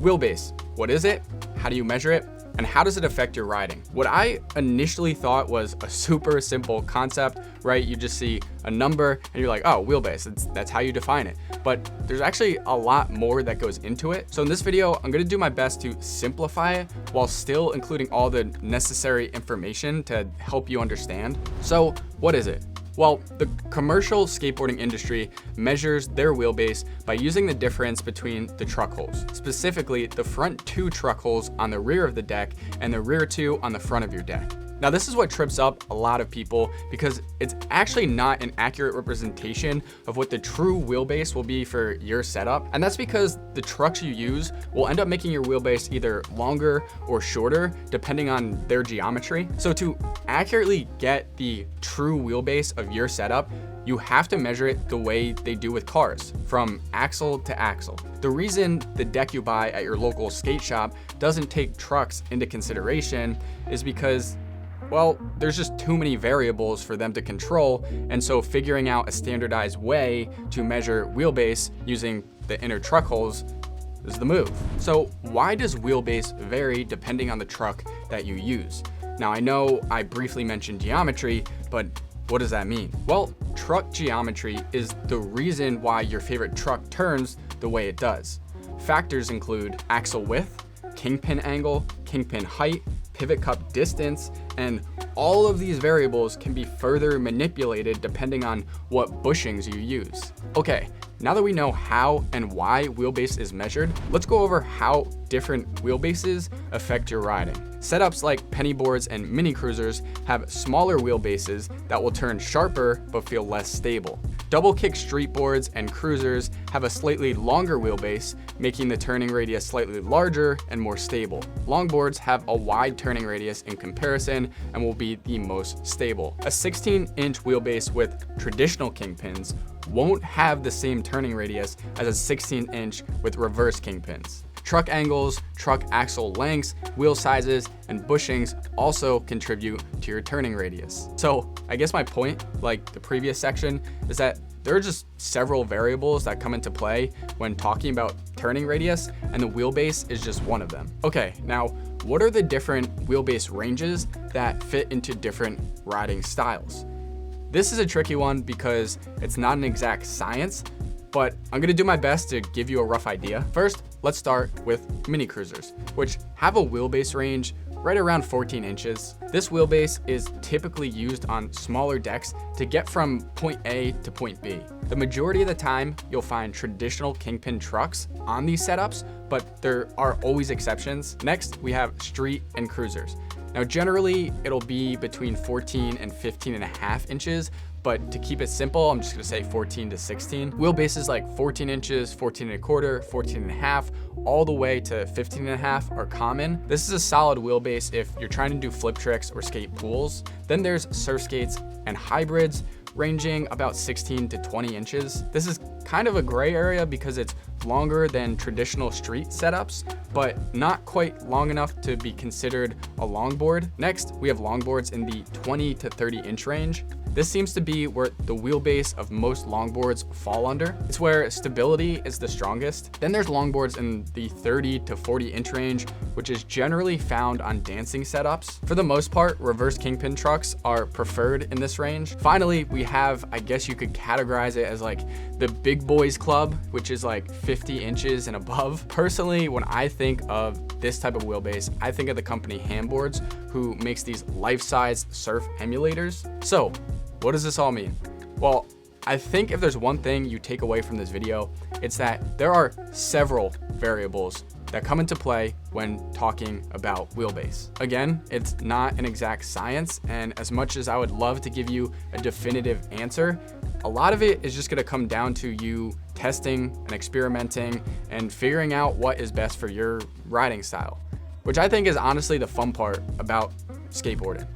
Wheelbase, what is it? How do you measure it? And how does it affect your riding? What I initially thought was a super simple concept, right? You just see a number and you're like, oh, wheelbase, that's how you define it. But there's actually a lot more that goes into it. So in this video, I'm gonna do my best to simplify it while still including all the necessary information to help you understand. So what is it? Well, the commercial skateboarding industry measures their wheelbase by using the difference between the truck holes, specifically the front 2 truck holes on the rear of the deck and the rear 2 on the front of your deck. Now, this is what trips up a lot of people because it's actually not an accurate representation of what the true wheelbase will be for your setup. And that's because the trucks you use will end up making your wheelbase either longer or shorter, depending on their geometry. So to accurately get the true wheelbase of your setup, you have to measure it the way they do with cars, from axle to axle. The reason the deck you buy at your local skate shop doesn't take trucks into consideration is because, well, there's just too many variables for them to control, and so figuring out a standardized way to measure wheelbase using the inner truck holes is the move. So why does wheelbase vary depending on the truck that you use? Now, I know I briefly mentioned geometry, but what does that mean? Well, truck geometry is the reason why your favorite truck turns the way it does. Factors include axle width, kingpin angle, kingpin height, pivot cup distance, and all of these variables can be further manipulated depending on what bushings you use. Okay, now that we know how and why wheelbase is measured, let's go over how different wheelbases affect your riding. Setups like penny boards and mini cruisers have smaller wheelbases that will turn sharper but feel less stable. Double kick street boards and cruisers have a slightly longer wheelbase, making the turning radius slightly larger and more stable. Longboards have a wide turning radius in comparison and will be the most stable. A 16-inch wheelbase with traditional kingpins won't have the same turning radius as a 16-inch with reverse kingpins. Truck angles, truck axle lengths, wheel sizes, and bushings also contribute to your turning radius. So I guess my point, like the previous section, is that there are just several variables that come into play when talking about turning radius, and the wheelbase is just one of them. Okay, now what are the different wheelbase ranges that fit into different riding styles? This is a tricky one because it's not an exact science, but I'm gonna do my best to give you a rough idea. First, let's start with mini cruisers, which have a wheelbase range right around 14 inches. This wheelbase is typically used on smaller decks to get from point A to point B. The majority of the time, you'll find traditional kingpin trucks on these setups, but there are always exceptions. Next, we have street and cruisers. Now, generally, it'll be between 14 and 15 and a half inches, but to keep it simple, I'm just gonna say 14 to 16. Wheelbases like 14 inches, 14 and a quarter, 14 and a half, all the way to 15 and a half are common. This is a solid wheelbase if you're trying to do flip tricks or skate pools. Then there's Surfskates and Hybrids, ranging about 16 to 20 inches. This is kind of a gray area because it's longer than traditional street setups, but not quite long enough to be considered a longboard. Next, we have longboards in the 20 to 30 inch range. This seems to be where the wheelbase of most longboards fall under. It's where stability is the strongest. Then there's longboards in the 30 to 40 inch range, which is generally found on dancing setups. For the most part, reverse kingpin trucks are preferred in this range. Finally, we have, I guess you could categorize it as like the big boys club, which is like 50 inches and above. Personally, when I think of this type of wheelbase, I think of the company Handboards, who makes these life-size surf emulators. So, what does this all mean? Well, I think if there's one thing you take away from this video, it's that there are several variables that come into play when talking about wheelbase. Again, it's not an exact science, and as much as I would love to give you a definitive answer, a lot of it is just gonna come down to you testing and experimenting and figuring out what is best for your riding style, which I think is honestly the fun part about skateboarding.